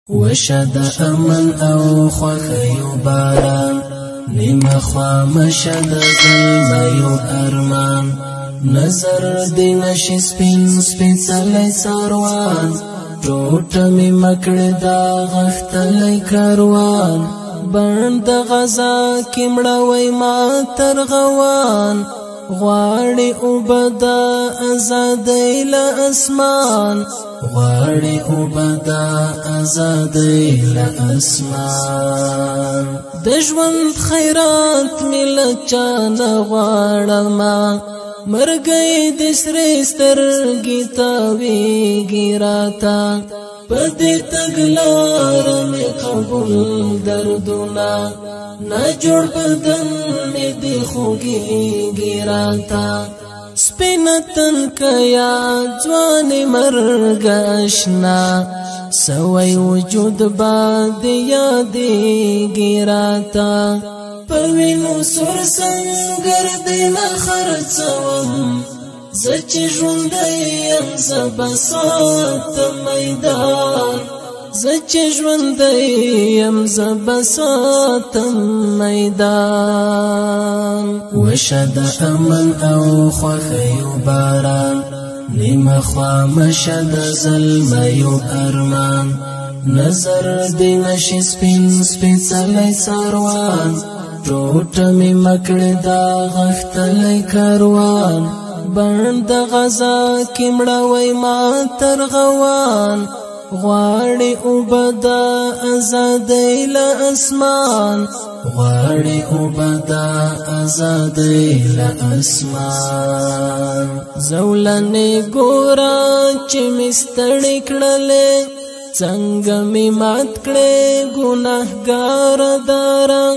وشد امن او خوخیو باران نیمه خوا مشد ظلمیو ارمان نظر دی نشی سپین سپیڅلی ساروان ټوټه می مکړه دا غختلی کاروان بند غزا کې مړوي ما ترغوان غواړي اوبدا آزادۍ له اسمان غواړي اوبدا آزادۍ له اسمان د ژوند خیرات ملت چانه غواړم مرګي د سرې سترګې تاویږي راته پدې تګلار مې قبول دردونه نا جوړ بدن مې دی خوږیږي راته سپینتن کیا ځوان مرګ آشنا سوی وجود باد یادېږي راته پوینو سور سنگر دی نخرڅوم زچ ژوندی یم زبسات میدان زچ ژوندی یم زبسات میدان وشد امن او خوخیو باران نیمه خوا مشد ظلمیو ارمان نظر دی نشی سپین سپیڅلی ساروان ټوټه می مکړه دا غختلی کاروان بند غزا کې مړوي ما ترغوان غواړي اوبدا آزادۍ له اسمان غواړي اوبدا آزادۍ له اسمان زولنې ګورا چې مستړې کړلې څنګه می مات کړې ګناهګار دارا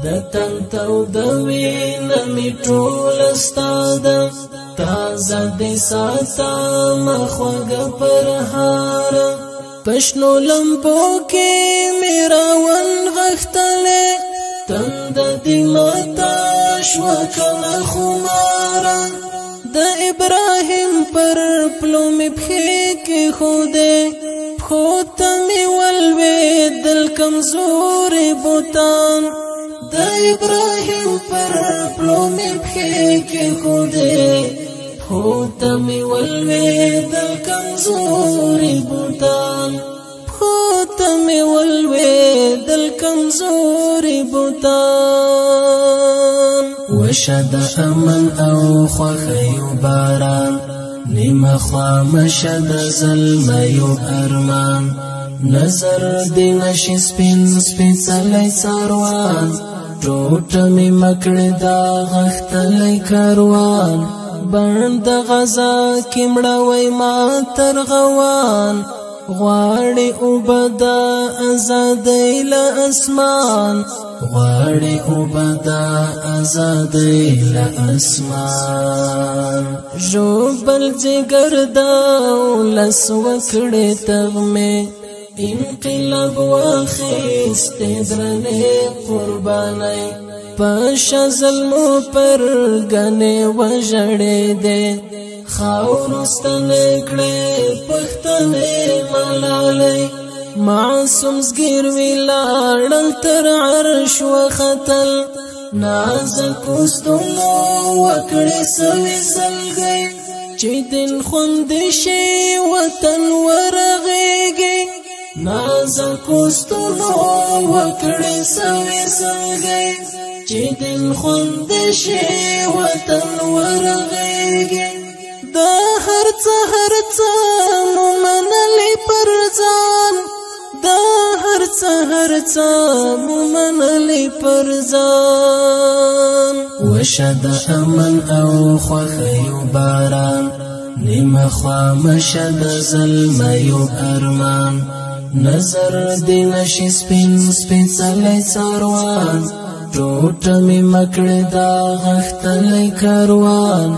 د تنتو د وینه می ټول استاد تازه د ساته مخوګ پرهار پښنو لمبو کې میرا ون غختلې تند د ماتا شو کله خمار د ابراهیم پر پلو می بخې کې خوده خود می ولوي دل کمزور بوتان د ابراهیم پر پلو می بخې کې خوده خود می ولوي دل کمزور بوتان خود می ولوي دل کمزور بوتان وشد امن او خوخیو باران نیمه خوا مشد ظلمیو ارمان نظر دی نشی سپین سپیڅلی ساروان ټوټه می مکړه دا غختلی کاروان بند غزا کې مړوي ما ترغوان غواړي اوبدا آزادۍ له اسمان غواړي اوبدا آزادۍ له اسمان ژوبل جګر دا ولس وکړې تغمه انقلاب واخیست درنه قربانای پاشا ظلمو پر گنے وجڑے دے خاورستن کڑے پختنے ملالے معصوم زگیر ویلاڑل تر عرش و خطل نازکوستنو وکڑے سوی سلگئی چی دن خوندشی وطن ورغیگی نازکوستنو وکڑے سوی سلگئی چی دل خوندشی وطن ورغیگی دا هرڅه مومنلی پرزان دا هرڅه مومنلی پرزان وشد امن او خوخیو باران نیمه خوا مشد ظلمیو ارمان نظر دی نشی سپین سپیڅلی ساروان ټوټه می مکړه دا غختلی کاروان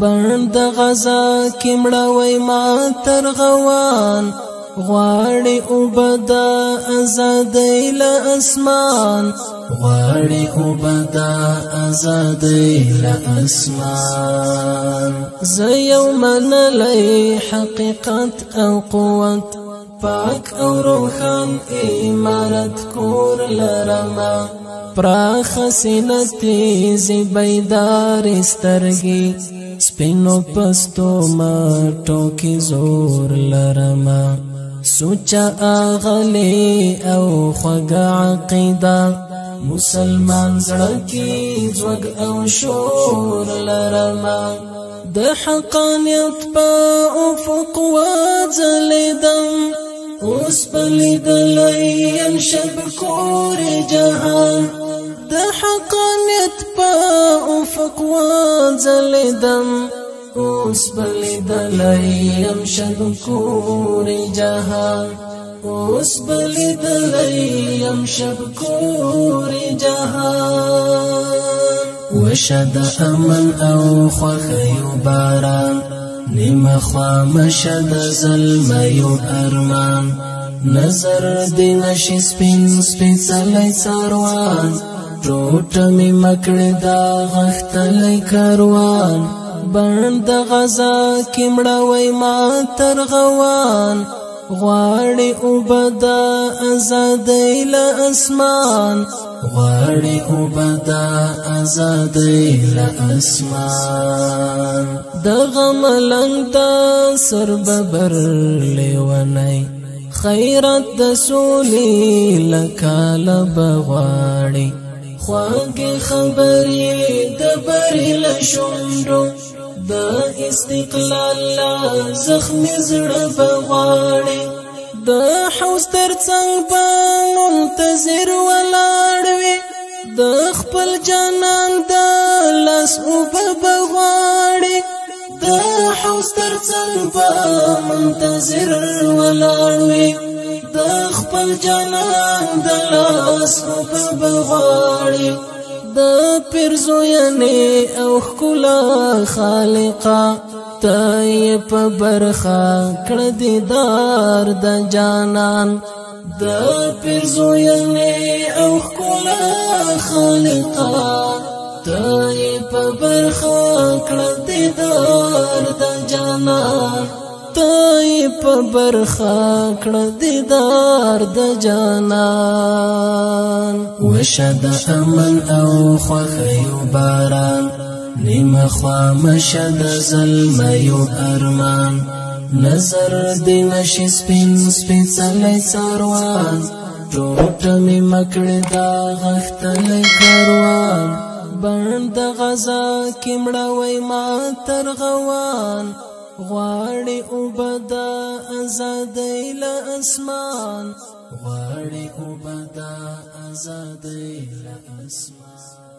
بند غزا کې مړوي ما ترغوان غواړي اوبدا آزادۍ له اسمان غواړي اوبدا ازادۍ له اسمان زه یو منلی حقیقت او قوت پاک او روحان امارت کور لرما پراخ سینتی زی بیدار سترگی سپینو پستو مټو کی زور لرما سوچا اغلی او خوږه عقیده مسلمان زړه کی ځوګ او شور لرما د حقانیت په افق وځلیدم اوس بلیدلی شب کور جهان د حقانیت په افق وځلیدم اوس بلیدلی شب کور جهان اوس بلیدلی شب کور جهان وشد امن او خوخیو باران نیمه خامشد ظلمیو ارمان نظر دی نشی سپین سپیڅلی څاروان ټوټه می مکړه دا غختلی کاروان بند غزا کمړوي ما ترغوان غواړي اوبدا ازادۍ له اسمان غواړي اوبدا ازادۍ له اسمان د غم لنګدا سر ببر لیونی خیرت د سولې لکاله بغواړي خواږه خبرې د بری له شونډو د استقلال زخم زړه بغواړي د حوض ترڅنګ به منتظر ولاړ وي د خپل جانان د لاس اوبه بغواړي د حوض ترڅنګ به منتظر ولاړ وي د خپل جانان د لاس اوبه بغواړي د پیرزوینې او ښکلا خالقه ته یې په برخه کړه دیدار د جانان د پیرزوینې او ښکلا خالقه ته یې په برخه کړه دیدار د جانان ته یې په برخه کړه دیدار د جانان وشد امن او خوښیو باران نیمه خامشد ظلمیو ارمان نظر دی نشی سپین سپیڅلی څاروان ټوټه می مکړه دا غختلی کاروان بند غزا کمړوي ما ترغوان غواړي اوبدا ازادۍ له اسمان غواړي اوبدا ازادۍ له اسمان